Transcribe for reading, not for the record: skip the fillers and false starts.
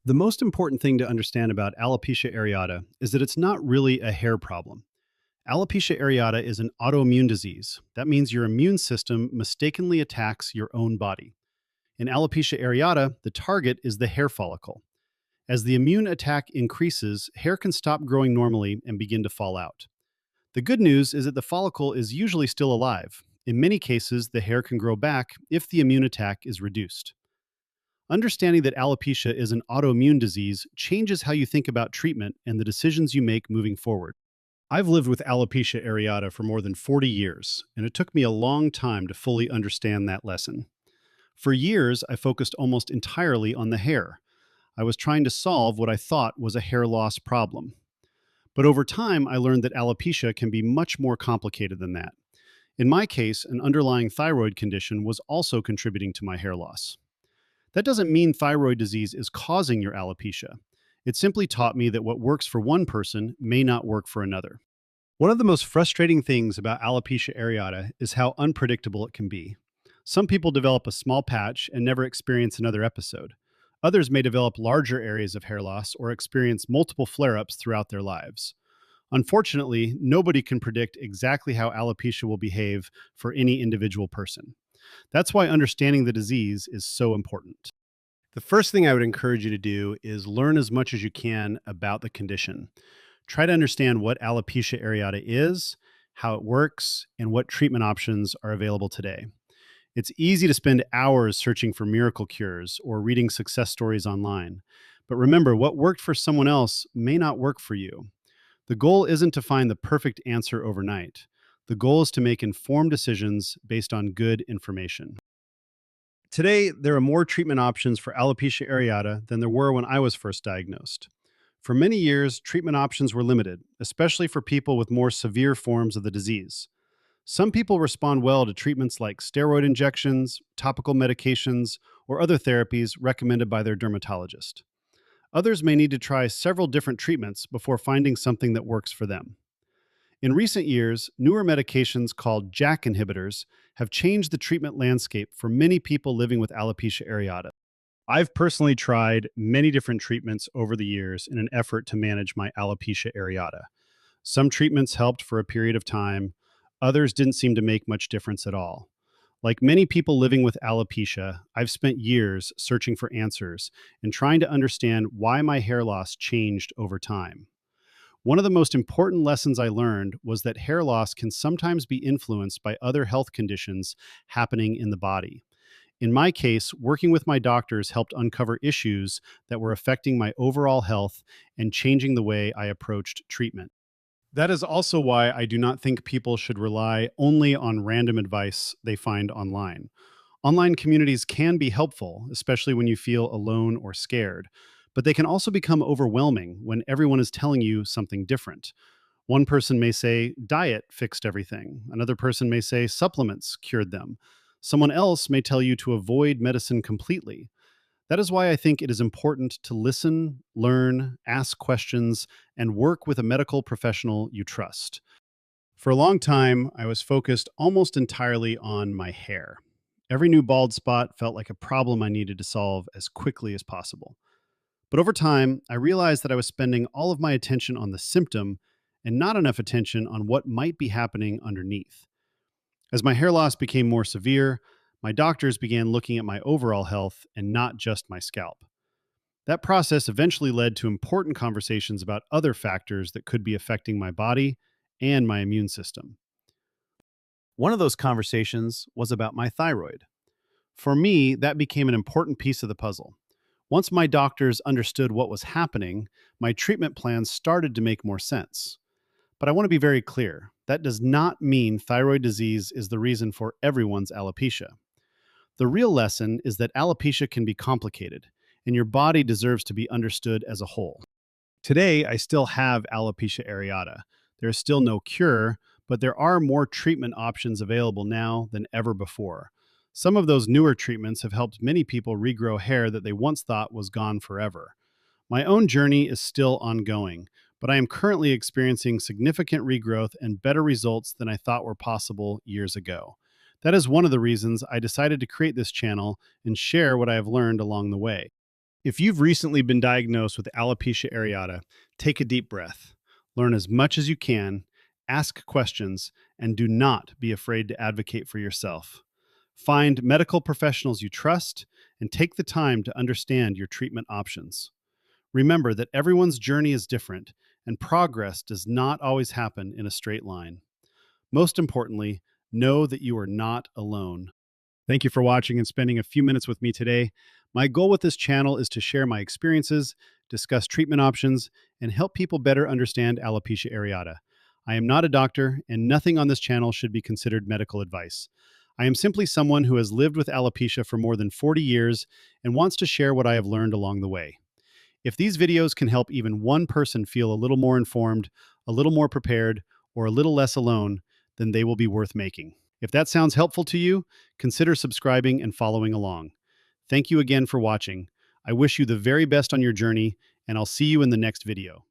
The most important thing to understand about alopecia areata is that it's not really a hair problem. Alopecia areata is an autoimmune disease. That means your immune system mistakenly attacks your own body. In alopecia areata, the target is the hair follicle. As the immune attack increases, hair can stop growing normally and begin to fall out. The good news is that the follicle is usually still alive. In many cases, the hair can grow back if the immune attack is reduced. Understanding that alopecia is an autoimmune disease changes how you think about treatment and the decisions you make moving forward. I've lived with alopecia areata for more than 40 years, and it took me a long time to fully understand that lesson. For years, I focused almost entirely on the hair. I was trying to solve what I thought was a hair loss problem. But over time, I learned that alopecia can be much more complicated than that. In my case, an underlying thyroid condition was also contributing to my hair loss. That doesn't mean thyroid disease is causing your alopecia. It simply taught me that what works for one person may not work for another. One of the most frustrating things about alopecia areata is how unpredictable it can be. Some people develop a small patch and never experience another episode. Others may develop larger areas of hair loss or experience multiple flare-ups throughout their lives. Unfortunately, nobody can predict exactly how alopecia will behave for any individual person. That's why understanding the disease is so important. The first thing I would encourage you to do is learn as much as you can about the condition. Try to understand what alopecia areata is, how it works, and what treatment options are available today. It's easy to spend hours searching for miracle cures or reading success stories online. But remember, what worked for someone else may not work for you. The goal isn't to find the perfect answer overnight. The goal is to make informed decisions based on good information. Today, there are more treatment options for alopecia areata than there were when I was first diagnosed. For many years, treatment options were limited, especially for people with more severe forms of the disease. Some people respond well to treatments like steroid injections, topical medications, or other therapies recommended by their dermatologist. Others may need to try several different treatments before finding something that works for them. In recent years, newer medications called JAK inhibitors have changed the treatment landscape for many people living with alopecia areata. I've personally tried many different treatments over the years in an effort to manage my alopecia areata. Some treatments helped for a period of time, others didn't seem to make much difference at all. Like many people living with alopecia, I've spent years searching for answers and trying to understand why my hair loss changed over time. One of the most important lessons I learned was that hair loss can sometimes be influenced by other health conditions happening in the body. In my case, working with my doctors helped uncover issues that were affecting my overall health and changing the way I approached treatment. That is also why I do not think people should rely only on random advice they find online. Online communities can be helpful, especially when you feel alone or scared, but they can also become overwhelming when everyone is telling you something different. One person may say diet fixed everything. Another person may say supplements cured them. Someone else may tell you to avoid medicine completely. That is why I think it is important to listen, learn, ask questions, and work with a medical professional you trust. For a long time, I was focused almost entirely on my hair. Every new bald spot felt like a problem I needed to solve as quickly as possible. But over time, I realized that I was spending all of my attention on the symptom and not enough attention on what might be happening underneath. As my hair loss became more severe, my doctors began looking at my overall health and not just my scalp. That process eventually led to important conversations about other factors that could be affecting my body and my immune system. One of those conversations was about my thyroid. For me, that became an important piece of the puzzle. Once my doctors understood what was happening, my treatment plans started to make more sense. But I want to be very clear. That does not mean thyroid disease is the reason for everyone's alopecia. The real lesson is that alopecia can be complicated, and your body deserves to be understood as a whole. Today, I still have alopecia areata. There is still no cure, but there are more treatment options available now than ever before. Some of those newer treatments have helped many people regrow hair that they once thought was gone forever. My own journey is still ongoing, but I am currently experiencing significant regrowth and better results than I thought were possible years ago. That is one of the reasons I decided to create this channel and share what I have learned along the way. If you've recently been diagnosed with alopecia areata, take a deep breath. Learn as much as you can, ask questions, and do not be afraid to advocate for yourself. Find medical professionals you trust and take the time to understand your treatment options. Remember that everyone's journey is different and progress does not always happen in a straight line. Most importantly, know that you are not alone. Thank you for watching and spending a few minutes with me today. My goal with this channel is to share my experiences, discuss treatment options, and help people better understand alopecia areata. I am not a doctor, and nothing on this channel should be considered medical advice. I am simply someone who has lived with alopecia for more than 40 years and wants to share what I have learned along the way. If these videos can help even one person feel a little more informed, a little more prepared, or a little less alone, then they will be worth making. If that sounds helpful to you, consider subscribing and following along. Thank you again for watching. I wish you the very best on your journey, and I'll see you in the next video.